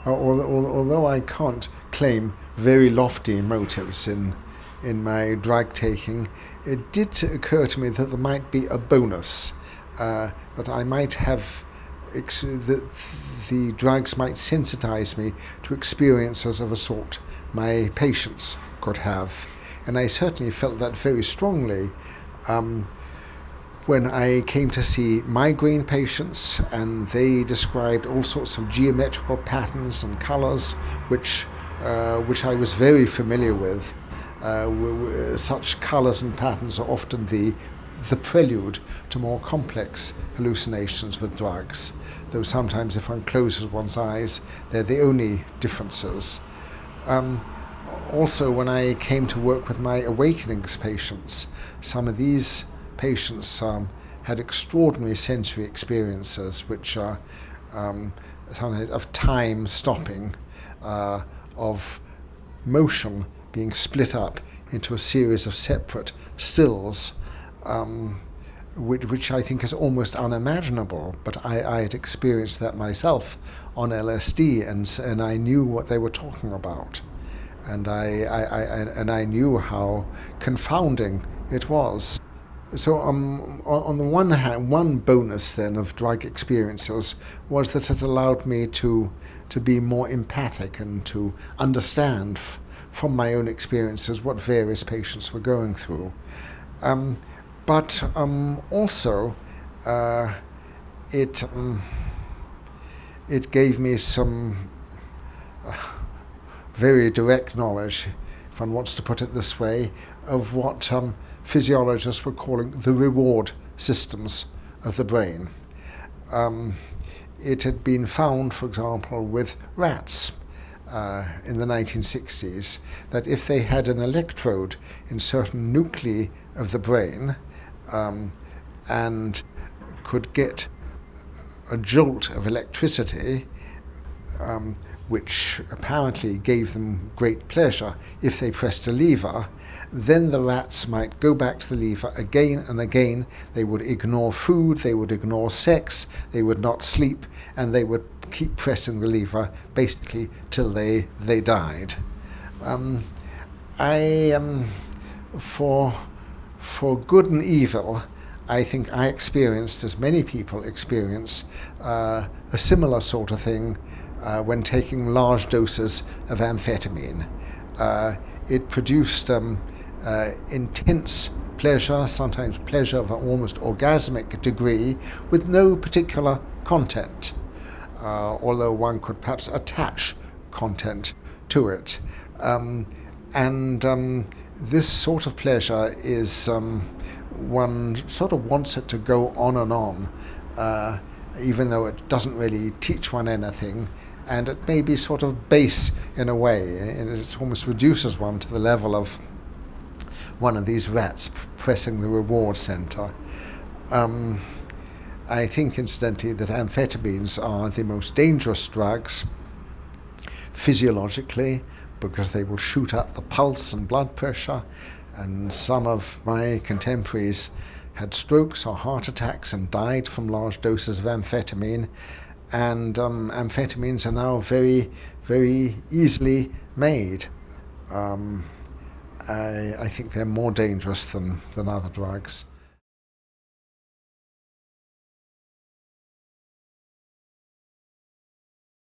although I can't claim very lofty motives in my drug taking, it did occur to me that there might be a bonus, that I might have, the drugs might sensitize me to experiences of a sort my patients could have. And I certainly felt that very strongly when I came to see migraine patients, and they described all sorts of geometrical patterns and colors, which I was very familiar with. Such colors and patterns are often the prelude to more complex hallucinations with drugs, though sometimes if one closes one's eyes, they're the only differences. Also, when I came to work with my awakenings patients, some of these patients had extraordinary sensory experiences, which are of time stopping, of motion being split up into a series of separate stills, which I think is almost unimaginable. But I had experienced that myself on LSD, and I knew what they were talking about, and I knew how confounding it was. So on the one hand, one bonus then of drug experiences was that it allowed me to be more empathic and to understand from my own experiences what various patients were going through. But also it gave me some very direct knowledge, if one wants to put it this way, of what physiologists were calling the reward systems of the brain. It had been found, for example, with rats in the 1960s, that if they had an electrode in certain nuclei of the brain and could get a jolt of electricity, which apparently gave them great pleasure if they pressed a lever, then the rats might go back to the lever again and again. They would ignore food, they would ignore sex, they would not sleep, and they would keep pressing the lever basically till they died. For good and evil, I think I experienced, as many people experience, a similar sort of thing when taking large doses of amphetamine. It produced intense pleasure, sometimes pleasure of an almost orgasmic degree, with no particular content, although one could perhaps attach content to it. This sort of pleasure is, one sort of wants it to go on and on, even though it doesn't really teach one anything, and it may be sort of base in a way, and it almost reduces one to the level of one of these rats pressing the reward center. I think, incidentally, that amphetamines are the most dangerous drugs physiologically, because they will shoot up the pulse and blood pressure, and some of my contemporaries had strokes or heart attacks and died from large doses of amphetamine. And amphetamines are now very, very easily made. I think they're more dangerous than other drugs.